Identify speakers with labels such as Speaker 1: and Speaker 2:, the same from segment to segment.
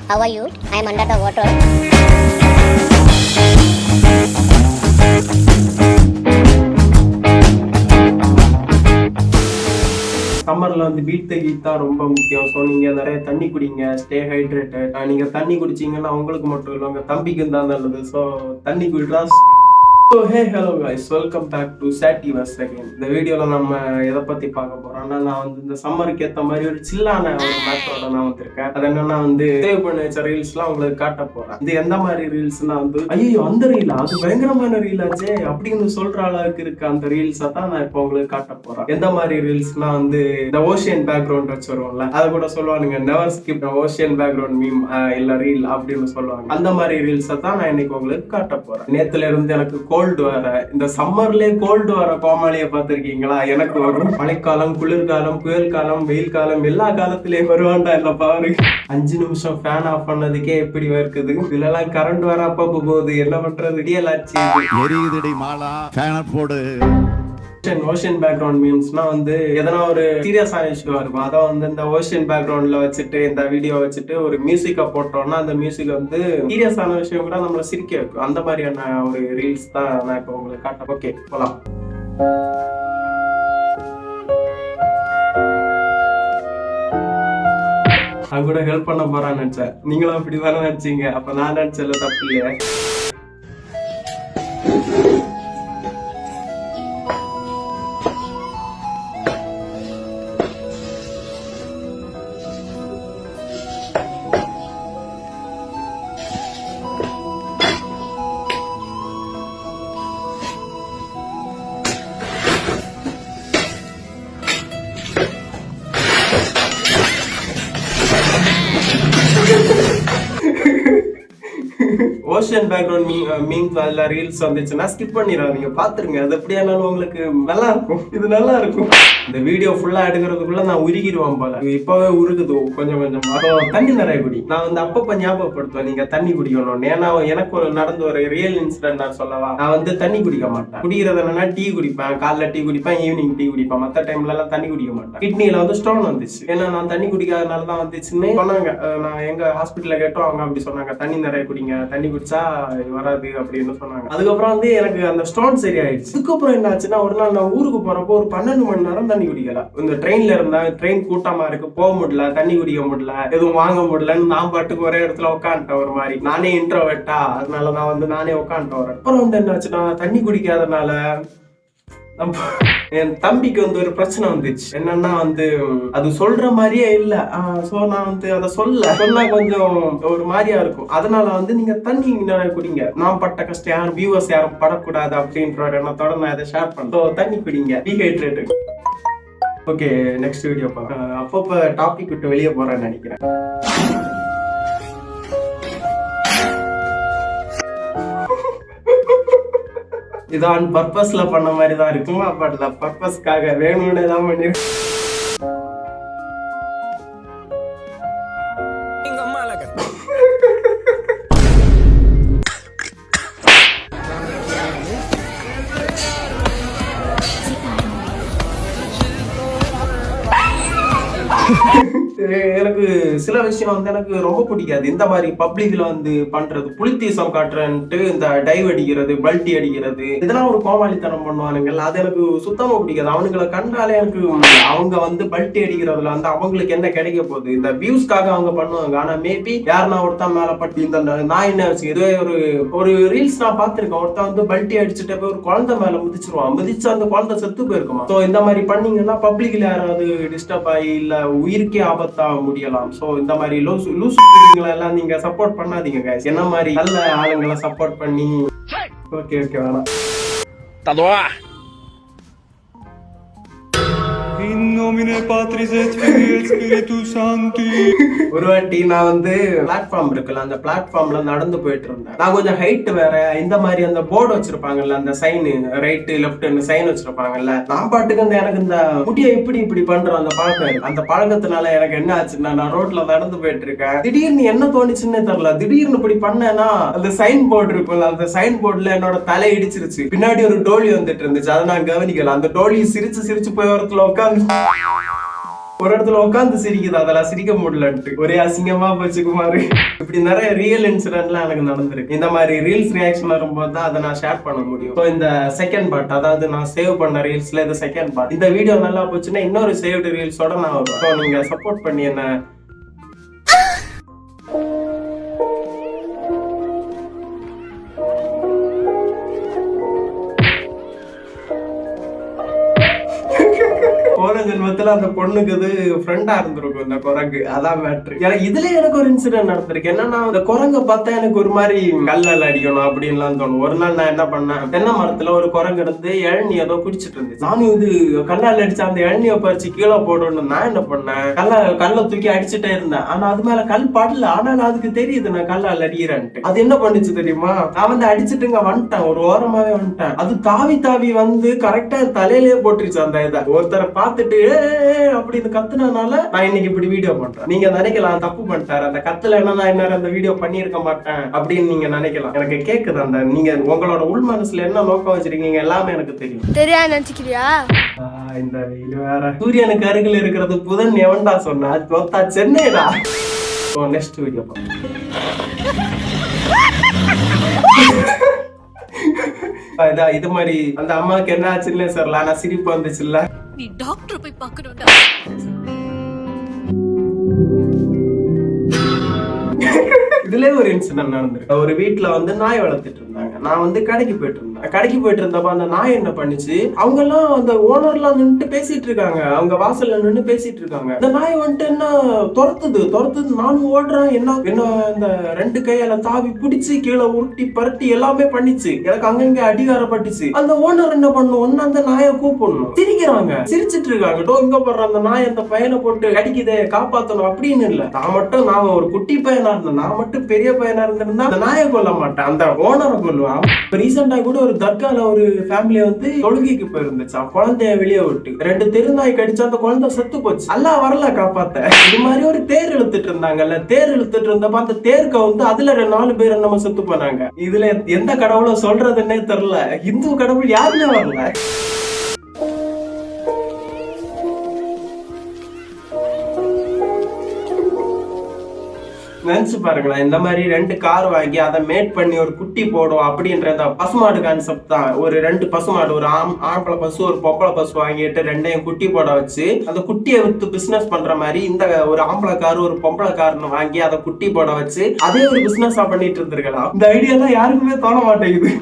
Speaker 1: How are you? I am under the water.
Speaker 2: சம்மர்ல வந்து beat the heat தான் ரொம்ப முக்கியம். ஸோ நீங்க நிறைய தண்ணி குடிங்க, ஸ்டே ஹைட்ரேட்டட். நீங்க தண்ணி குடிச்சீங்கன்னா உங்களுக்கு மட்டும் இல்லை, உங்க தம்பிக்கு தான் நல்லது. ஸோ தண்ணி குடிடா. So hey hello guys, welcome back to சாட்டிவர்ஸ் அகைன். இந்த வீடியோவில் நம்ம எதை பற்றி பார்க்க போகிறோம்னா, நான் வந்து இந்த சம்மருக்கு ஏற்ற மாதிரி ஒரு சில்லான ஒரு மேட்டரோட நான் வந்திருக்கேன். அது என்னன்னா வந்து சேவ் பண்ணி வச்ச ரீல்ஸ்லாம் உங்களுக்கு காட்ட போகிறேன். இது எந்த மாதிரி ரீல்ஸ்னா வந்து, ஐயோ அந்த ரீலா, அது பயங்கரமான ரீல் ஆச்சே அப்படின்னு சொல்கிற அளவுக்கு இருக்க அந்த ரீல்ஸை தான் நான் இப்போ உங்களுக்கு காட்ட போகிறேன். எந்த மாதிரி ரீல்ஸ்னா வந்து இந்த ஓஷியன் பேக்ரவுண்ட் வச்சு வருவோம்ல, அதை கூட சொல்லுவானுங்க, never skip ocean background meme இல்லை ரீல் அப்படின்னு சொல்லுவாங்க. அந்த மாதிரி ரீல்ஸை தான் நான் இன்னைக்கு உங்களுக்கு காட்ட போகிறேன். நேற்றுல இருந்து எனக்கு கோல்டு வர, இந்த சம்மர்லயே கோல்டு வர கோமாளியை பார்த்திருக்கீங்களா? எனக்கு வரும். மழைக்காலம், குளிர்காலம், புயல் காலம், வெயில் காலம், எல்லா காலத்திலயும் வருவான்டா. இல்ல பாரு, 5 நிமிஷம் ஃபேன் ஆஃப் பண்ணதுக்கே எப்படி இருக்குது. இதுலலாம் கரண்ட் வர அப்ப போகுது, என்ன பண்றது? விடியலாச்சு
Speaker 3: எரியுதடி மாலா, ஃபேன் போடு.
Speaker 2: ஓஷன் பேக்ரவுண்ட் மீம்ஸ்னா வந்து எதனா ஒரு சீரியஸான இஷ்யூவா இருக்கும். அதை வந்து இந்த ஓஷன் பேக்ரவுண்ட்ல வச்சுட்டு இந்த வீடியோ வச்சுட்டு ஒரு மியூசிக்கை போட்டோம்னா அந்த மியூசிக் வந்து சீரியஸான விஷயம் கூட நம்மளை சிரிக்க வைக்கும். அந்த மாதிரியான ஒரு ரீல்ஸ் தான் நான் இப்போ உங்களுக்கு காட்ட. ஓகே போலாம். நான் கூட ஹெல்ப் பண்ண போறான்னு நினைச்சேன். நீங்களும் அப்படிதானே நினைச்சீங்க. அப்ப நான் நினைச்சல தப்பு இல்லையா? ஓஷன் பேக்ரவுண்ட் மீம்ஸ் அதில் ரீல்ஸ் வந்துச்சுன்னா ஸ்கிப் பண்ணிடாதீங்க, பார்த்துருங்க. அது எப்படியானாலும் உங்களுக்கு நல்லா இருக்கும். இது நல்லா இருக்கும். இந்த வீடியோ ஃபுல்லாக எடுக்கிறதுக்குள்ள நான் உருகிடுவேன் போல. இப்போவே உருகுது கொஞ்சம் கொஞ்சம். அப்புறம் தண்ணி நிறைய குடி. நான் வந்து அப்பப்போ ஞாபகப்படுத்துவேன், நீங்கள் தண்ணி குடிக்கணும்னு. ஏன்னா எனக்கு நடந்த ஒரு ரியல் இன்சிடென்ட் நான் சொல்லவா. நான் வந்து தண்ணி குடிக்க மாட்டேன். குடிக்கிறது என்னன்னா டீ குடிப்பேன், காலைல டீ குடிப்பேன், ஈவினிங் டீ குடிப்பேன். மற்ற டைம்ல எல்லாம் தண்ணி குடிக்க மாட்டேன். கிட்னியில வந்து ஸ்டோன் வந்துச்சு. ஏன்னா நான் தண்ணி குடிக்காதனால தான் வந்துச்சுன்னு சொன்னாங்க. நான் எங்க ஹாஸ்பிட்டல்ல கேட்டோம், அவங்க அப்படி சொன்னாங்க, தண்ணி நிறைய குடிங்க, தண்ணி குடிச்சா வராது அப்படின்னு சொன்னாங்க. அதுக்கப்புறம் வந்து எனக்கு அந்த ஸ்டோன் சரி ஆயிடுச்சு. அதுக்கப்புறம் என்ன ஆச்சுன்னா, ஒரு நாள் நான் ஊருக்கு போறப்போ ஒரு 12 மணி நேரம் தண்ணி குடிக்கல. இந்த ட்ரெயின்ல இருந்தா, ட்ரெயின் கூட்டமா இருக்கு, போக முடியல, தண்ணி குடிக்க முடியல, எதுவும் வாங்க முடியலன்னு நான் பாட்டுக்கு ஒரே இடத்துல உட்காந்துட்டேன். ஒரு மாதிரி நானே இன்ட்ரோவர்ட்டா, அதனால நான் வந்து நானே உட்காந்துட்டு வரேன். அப்புறம் வந்து என்ன ஆச்சுன்னா, தண்ணி குடிக்காதனால என் தம்பிக்கு வந்து ஒரு பிரச்சனை வந்துச்சு. என்னன்னா வந்து அது சொல்ற மாதிரியே இல்ல. சோ நான் வந்து அதை சொன்னா கொஞ்சம் ஒரு மாதிரியா இருக்கும். அதனால வந்து நீங்க தண்ணி நிறைய குடிங்க. நான் பட்ட கஷ்டம் யாரும் வியூவர்ஸ் யாரும் படக்கூடாது அப்படின்ற எண்ணத்தோட நான் இதை ஷேர் பண்றேன். தண்ணி குடிங்க, டீஹைட்ரேட்டட். ஓகே, நெக்ஸ்ட் வீடியோ பார்க்கலாம். அப்பப்ப டாபிக் விட்டு வெளியே போறேன்னு நினைக்கிறேன். இதான் பர்பஸ்ல பண்ண மாதிரி தான் இருக்கும். பட் பர்பஸ்க்காக வேணும்னே தான் பண்ணிருக்கேன். எனக்கு சில விஷயம் வந்து எனக்கு ரொம்ப பிடிக்காது. இந்த மாதிரி பப்ளிக்ல வந்து பண்றது, புலித்தீசம் காட்டுறன்ட்டு இந்த டைவ் அடிக்கிறது, பல்ட்டி அடிக்கிறது, இதெல்லாம் ஒரு கோமாளித்தனம் பண்ணுவானுங்கல்ல, அது எனக்கு சுத்தமா பிடிக்காது. அவனுங்களை கண்டாலே எனக்கு, அவங்க வந்து பல்ட்டி அடிக்கிறதுல வந்து அவங்களுக்கு என்ன கிடைக்க போகுது? இந்த வியூஸ்க்காக அவங்க பண்ணுவாங்க. ஆனா மேபி யாருன்னா ஒருத்தன் மேல பட்டு இந்த நான் என்ன வச்சு இதுவே ஒரு ரீல்ஸ் நான் பார்த்திருக்கேன். ஒருத்தன் வந்து பல்ட்டி அடிச்சுட்டு போய் ஒரு குழந்தை மேல மிதிச்சிருவான். மிதிச்சு அந்த குழந்தை செத்து போயிருக்குமா. ஸோ இந்த மாதிரி பண்ணீங்கன்னா பப்ளிக்ல யாராவது டிஸ்டர்ப் ஆகி இல்ல உயிருக்கே ஆபத்தா முடியலாம். சோ இந்த மாதிரி லூசு எல்லாம் நீங்க சப்போர்ட் பண்ணாதீங்க guys. என்ன மாதிரி நல்ல ஆளுங்களை சப்போர்ட் பண்ணி. ஓகே வேணாம்.
Speaker 4: In nomine Patris et Filii et Spiritus Sancti.
Speaker 2: ஒரு வாட்டி நான் வந்து பிளாட்ஃபார்ம் இருக்குல்ல, அந்த பிளாட்ஃபார்ம்ல நடந்து போயிட்டு இருந்தேன். நான் கொஞ்சம் ஹைட் வேற. இந்த மாதிரி அந்த போர்டு வச்சிருப்பாங்கல்ல, அந்த சைன் ரைட் லெஃப்ட் சைன் வச்சிருப்பாங்கல்ல, நான் பாட்டுக்கு எனக்கு இந்த முடியை இப்படி பண்றேன் அந்த பழக்கம். அந்த பழக்கத்தினால எனக்கு என்ன ஆச்சுன்னா, நான் ரோட்ல நடந்து போயிட்டு இருக்கேன். திடீர்னு என்ன தோணுச்சுன்னு தெரியல, திடீர்னு இப்படி பண்ணேன்னா அந்த சைன் போர்டு இருக்குல்ல, அந்த சைன் போர்டுல என்னோட தலை இடிச்சிருச்சு. பின்னாடி ஒரு டோலி வந்துட்டு இருந்துச்சு, அதை நான் கவனிக்கல. அந்த டோலி சிரிச்சு போய் வரத்துல உட்காந்து ஒரு இடத்துல உட்காந்து சிரிக்குது, அதெல்லாம் சிரிக்க முடியலன்ட்டு ஒரே அசிங்கமா போச்சு குமார். இப்படி நிறைய ரியல் இன்சிடென்ட்லாம் எனக்கு நடந்திருக்கு. இந்த மாதிரி ரீல்ஸ் ரியாக்ஷன் வரும்போது தான் அதை நான் ஷேர் பண்ண முடியும். இந்த செகண்ட் பார்ட், அதாவது நான் சேவ் பண்ண ரீல்ஸ்ல இந்த செகண்ட் பார்ட், இந்த வீடியோ நல்லா போச்சுன்னா இன்னொரு சேவ்டு ரீல்ஸோட நான் வருவேன். நீங்க சப்போர்ட் பண்ணி என்ன போன ஜென்மத்துல அந்த பொண்ணுக்கு இது ஃப்ரெண்டா இருந்திருக்கும் இந்த குரங்கு. அதான் மேட்ரு. இதுல எனக்கு ஒரு இன்சிடென்ட் நடந்திருக்கு. என்னன்னா அந்த குரங்க பார்த்தா எனக்கு ஒரு மாதிரி கல்லால் அடிக்கணும் அப்படின்லாம் தோணும். ஒரு நாள் நான் என்ன பண்ணேன், தென்னை மரத்துல ஒரு குரங்கு இருந்து இளநீ ஏதோ குடிச்சிட்டு இருந்துச்சு. நானும் இது கல்லால் அடிச்சு அந்த இளநியை பறிச்சு கீழே போடணும். நான் என்ன பண்ணேன், கல்லை தூக்கி அடிச்சுட்டே இருந்தேன். ஆனா அது மேல கல் படல. ஆனா அதுக்கு தெரியுது நான் கல்லால் அடிக்கிறேன்ட்டு. அது என்ன பண்ணுச்சு தெரியுமா, நான் வந்து அடிச்சுட்டுங்க வந்துட்டேன், ஒரு ஓரமாவே வந்துட்டேன். அது தாவி தாவி வந்து கரெக்டா தலையிலேயே போட்டுருச்சு அந்த இதை. ஒருத்தரை பார்த்துட்டு அப்படின்னு கத்துனதுனால நான் இன்னைக்கு இப்படி வீடியோ பண்றேன். நீங்க நினைக்கலாம் தப்பு பண்ணிட்டாரு, அந்த கத்துல என்ன நான் என்ன அந்த வீடியோ பண்ணியிருக்க மாட்டேன் அப்படின்னு நீங்க நினைக்கலாம். எனக்கு கேக்குது அந்த நீங்க உங்களோட உள் மனசுல என்ன நோக்கம் வச்சிருக்கீங்க எல்லாமே எனக்கு தெரியும்.
Speaker 5: தெரியாது நினைச்சுக்கிறியா?
Speaker 2: இந்த வெயில் வேற. சூரியனுக்கு அருகில் இருக்கிறது புதன் எவன்டா சொன்னா, தொத்தா சென்னைடா. நெக்ஸ்ட் வீடியோ இது மாதிரி அந்த அம்மாக்கு என்ன ஆச்சுன்னு தெரியல, ஆனா சிரிப்பு வந்துச்சுல்ல.
Speaker 5: நீ டாக்டர் போய் பார்க்கணும்டா.
Speaker 2: இதுல ஒரு இன்சிடென்ட் நடந்திருக்கு. ஒரு வீட்டுல வந்து நாய் வளர்த்துட்டு இருந்தாங்க. நான் வந்து கடைக்கு போயிட்டு இருந்தப்ப அந்த நாய் என்ன பண்ணிச்சு, அவங்க எல்லாம் அந்த ஓனர் எல்லாம் நின்று பேசிட்டு இருக்காங்க, அவங்க வாசல்ல நின்று பேசிட்டு இருக்காங்க. இந்த நாய் வந்துட்டு என்ன துரத்துது. நானும் ஓடுறேன். என்ன இந்த ரெண்டு கையால தாவி பிடிச்சு கீழே உருட்டி பரட்டி எல்லாமே பண்ணிச்சு. எனக்கு அங்கங்க அடிகாரப்பட்டுச்சு. அந்த ஓனர் என்ன பண்ணும், அந்த நாயை கூப்பிடணும். சிரிக்கிறாங்க, சிரிச்சிட்டு இருக்காங்க. இங்க போடுற அந்த நாய் அந்த பையனை போட்டு கடிக்குதே, காப்பாத்தணும் அப்படின்னு இல்ல. நான் ஒரு குட்டி பையனா இருந்தேன். நான் மட்டும் பெரிய பையனா இருந்திருந்தா அந்த நாயை கொல்ல மாட்டேன், அந்த ஓனரை கொல்லுவான். ரீசெண்டா கூட ஒரு தர்கால ஒரு ஃபேமிலி வந்து தொழுகைக்கு போயிருந்துச்சு. குழந்தைய வெளியே விட்டு 2 தெருநாய் கடிச்சு அந்த குழந்தை செத்து போச்சு. எல்லாம் வரல காப்பாத்த. இது மாதிரி ஒரு தேர் இழுத்துட்டு இருந்தாங்கல்ல, தேர் இழுத்துட்டு இருந்தப்ப அந்த தேர்க்க வந்து அதுல 4 பேர் நம்ம செத்து போனாங்க. இதுல எந்த கடவுளை சொல்றதுன்னே தெரியல. இந்து கடவுள் யாருமே வரல. நினைச்சு பாருங்களேன், இந்த மாதிரி 2 கார் வாங்கி அதை மேட் பண்ணி ஒரு குட்டி போடும் அப்படின்ற பசுமாடு கான்செப்ட் தான். ஒரு 2 பசுமாடு, ஒரு ஆம்பளை பசு ஒரு பொம்பளை பசு வாங்கிட்டு 2ஐயும் குட்டி போட வச்சு அந்த குட்டியை வித்து பிசினஸ் பண்ற மாதிரி இந்த ஒரு ஆம்பளை கார் ஒரு பொம்பளை கார்னு வாங்கி அதை குட்டி போட வச்சு அதே ஒரு பிசினஸா பண்ணிட்டு இருந்திருக்கலாம். இந்த ஐடியா தான் யாருக்குமே தோண மாட்டேங்குது.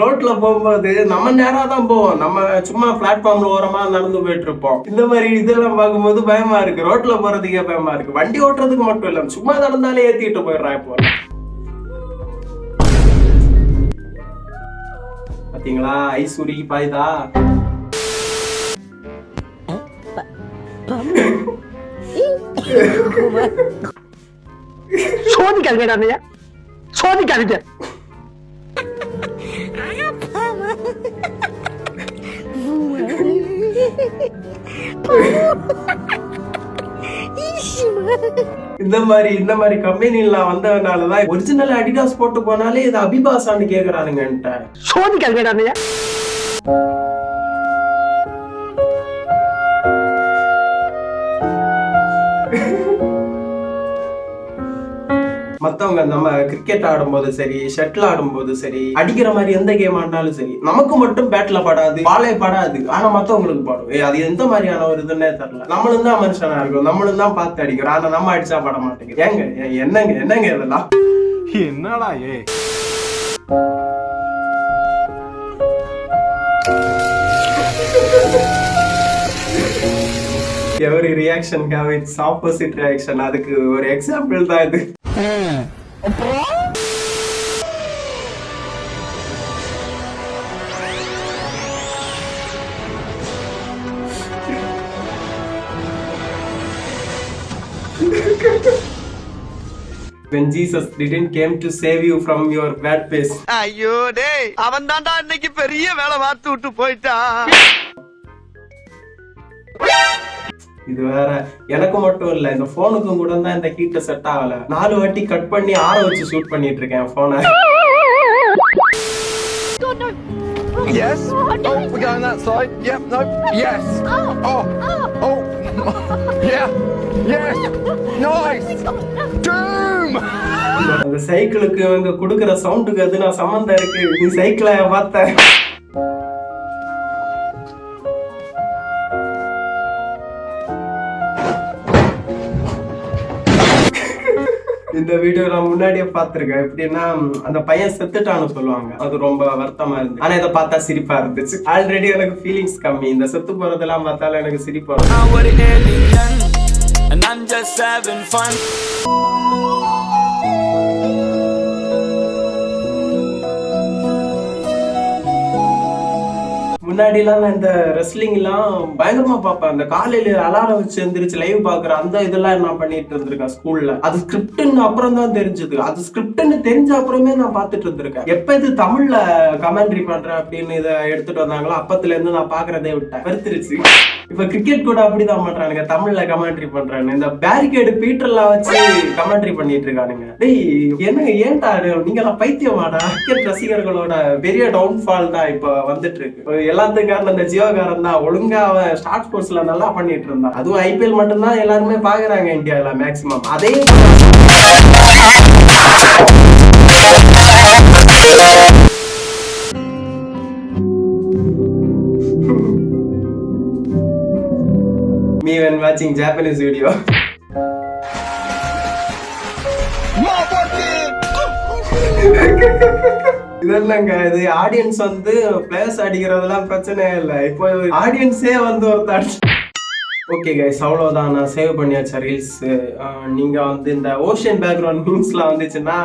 Speaker 2: ரோட்ல போகும்போது நம்ம நேரா தான் போவோம். நம்ம சும்மா பிளாட்ஃபார்ம்ல ஓரமா நடந்து போயிட்டு இருப்போம். இந்த மாதிரி இதெல்லாம் பார்க்கும்போது பயமா இருக்கு. ரோட்ல போறதுக்கே பயமா இருக்கு. வண்டி ஓட்டுறதுக்கு மட்டும் இல்ல, சும்மா நடந்தாலே ஏத்திட்டு போயிடுறான். இப்போ பாத்தீங்களா ஐஸ்வரி பாய்தா.
Speaker 6: சோதிக்காதீங்க, சோதிக்காதீங்க.
Speaker 2: இந்த மாதிரி கம்பெனிலாம் வந்ததுனாலதான் ஒரிஜினல் அடிடாஸ் போட்டு போனாலே இது அபிபாசான்னு கேக்குறானுங்க.
Speaker 6: சோதிக்காதீங்க.
Speaker 2: மத்தவங்க நம்ம கிரிக்கெட் ஆடும்போது சரி, ஷட்டில் ஆடும்போது சரி, அடிக்கிற மாதிரி எந்த கேம் ஆடினாலும் சரி, நமக்கு மட்டும் பேட்ல படாது, பாலே படாது, ஆனா மத்தவங்களுக்கு படும். அது எந்த மாதிரியான ஒரு இதுன்னே தெரியல. நம்மளும் தான் மனுஷனா இருக்கும், நம்மளும் தான் பார்த்து அடிக்கிறோம், ஆனா நம்ம அடிச்சா பட மாட்டேங்குது. ஏங்க என்னங்க இதெல்லாம்
Speaker 3: என்னடா
Speaker 2: every reaction have its opposite reaction. அதுக்கு ஒரு எக்ஸாம்பிள் தான் இது. When Jesus didn't came to save you from your bad pace.
Speaker 6: ஐயோ டேய், அவன் தான்டா இன்னைக்கு பெரிய வேலை பார்த்து விட்டு போயிட்டான்.
Speaker 2: இது வேற எனக்கு மட்டும் இல்ல, இந்த போனுக்கும் கூட தான் இந்த ஹீட் செட் ஆகல. 4 வாட்டி கட் பண்ணி ஆற வச்சு ஷூட் பண்ணிட்டு இருக்கேன் போனை.
Speaker 7: Yes. Oh, we're going that side. Yep. No. Yes. Oh. Oh. Yeah. Yes. Nice. Doom.
Speaker 2: அந்த சைக்கிளுக்கு இவங்க குடுக்குற சவுண்டுக்கு அது நான் சம்பந்தம் இருக்கு. நீ சைக்கிளை பார்த்த இந்த வீடியோ நான் முன்னாடியே பார்த்திருக்கேன். எப்படின்னா அந்த பையன் செத்துட்டான்னு சொல்லுவாங்க, அது ரொம்ப வருத்தமா இருந்து. ஆனா இதை பார்த்தா சிரிப்பா இருந்துச்சு. ஆல்ரெடி எனக்கு ஃபீலிங்ஸ் கம்மி, இந்த செத்து போறதெல்லாம் பார்த்தாலும் எனக்கு சிரிப்பா முன்னாடிலாம் நான் இந்த ரெஸ்லிங் எல்லாம் பயங்கரமா பார்ப்பேன். அந்த காலையில அலாரம் வச்சு எந்திரிச்சு லைவ் பாக்குற அந்த இதெல்லாம் நான் பண்ணிட்டு இருந்திருக்கேன் ஸ்கூல்ல. அது ஸ்கிரிப்ட்னு அப்புறம் தான் தெரிஞ்சது. அது ஸ்கிரிப்ட்னு தெரிஞ்ச அப்புறமே நான் பார்த்துட்டு இருந்திருக்கேன். எப்ப இது தமிழ்ல கமெண்ட்ரி பண்றேன் அப்படின்னு இதை எடுத்துட்டு வந்தாங்களோ அப்பத்துல இருந்து நான் பாக்குறதே விட்டேன், வெறுத்துருச்சு. இப்ப கிரிக்கெட் கூட அப்படிதான் பண்றானுங்க, தமிழ்ல கமெண்ட்ரி பண்றானு. இந்த பேரிகேடு பீட்டர்லாம் வச்சு கமெண்ட்ரி பண்ணிட்டு இருக்கானுங்க. டேய் என்ன ஏன்டா நீங்க எல்லாம் பைத்தியமாடா? கிரிக்கெட் ரசிகர்களோட பெரிய டவுன்ஃபால் தான் இப்ப வந்துட்டு இருக்கு. எல்லாத்துக்கும் காரணம் இந்த ஜியோகாரன் தான். ஒழுங்கா அவன் ஸ்டார்ட் ஸ்போர்ட்ஸ்ல நல்லா பண்ணிட்டு இருந்தான். அதுவும் ஐபிஎல் மட்டும்தான் எல்லாருமே பாக்குறாங்க இந்தியால மேக்சிமம். அதே me when watching Japanese video. இதெல்லாங்க இது ஆடியன்ஸ் வந்து பிளேயர்ஸ் அடிக்கிறதெல்லாம் பிரச்சனை இல்லை. இப்போ ஆடியன்ஸே வந்து ஒருத்தர். ஓகே கைஸ், அவ்வளோதான். நான் சேவ் பண்ணியாச்ச ரீல்ஸ். நீங்க வந்து இந்த ஓஷன் பேக்ரவுண்ட் மீம்ஸ்லாம் வந்துச்சுன்னா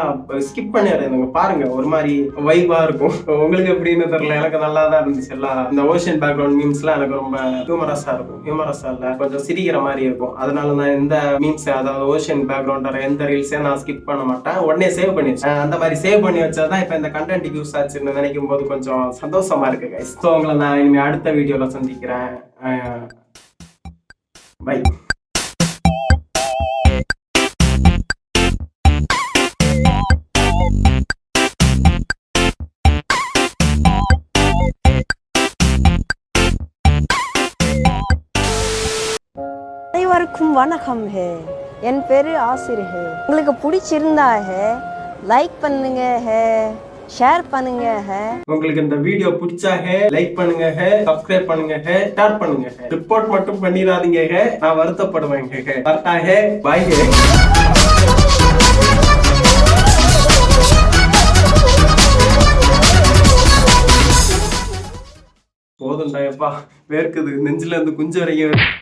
Speaker 2: ஸ்கிப் பண்ணிடுங்க, பாருங்க. ஒரு மாதிரி வைபா இருக்கும். உங்களுக்கு எப்படின்னு தெரியல, எனக்கு நல்லா தான் இருந்துச்சு. எல்லாம் இந்த ஓஷன் பேக்ரவுண்ட் மீம்ஸ்லாம் எனக்கு ரொம்ப ஹியூமரஸா இருக்கும். ஹியூமரஸா இல்ல, கொஞ்சம் சிரிக்கிற மாதிரி இருக்கும். அதனால நான் இந்த மீம்ஸ், அதாவது ஓஷன் பேக்ரவுண்ட் எந்த ரீல்ஸையும் நான் ஸ்கிப் பண்ண மாட்டேன், உடனே சேவ் பண்ணி வச்சேன். அந்த மாதிரி சேவ் பண்ணி வச்சாதான் இப்ப இந்த கண்டென்ட் யூஸ் ஆச்சுன்னு நினைக்கும் போது கொஞ்சம் சந்தோஷமா இருக்கு கைஸ். ஸோ உங்களை நான் இனிமே அடுத்த வீடியோல சந்திக்கிறேன். Bye.
Speaker 8: அனைவருக்கும் வணக்கம். என் பேரு ஆசிர். உங்களுக்கு பிடிச்சிருந்தா லைக் பண்ணுங்க, ஷேர் பண்ணுங்க.
Speaker 2: உங்களுக்கு இந்த வீடியோ பிடிச்சா லைக் பண்ணுங்க, சப்ஸ்கிரைப் பண்ணுங்க, ஷேர் பண்ணுங்க. ரிப்போர்ட் மட்டும் பண்ணிடாதீங்க, நான் வருத்தப்படுவேன். வரட்டா, பாய். போதும்டா எப்பா, வேர்க்குது நெஞ்சில இருந்து குஞ்சு வரைக்கும்.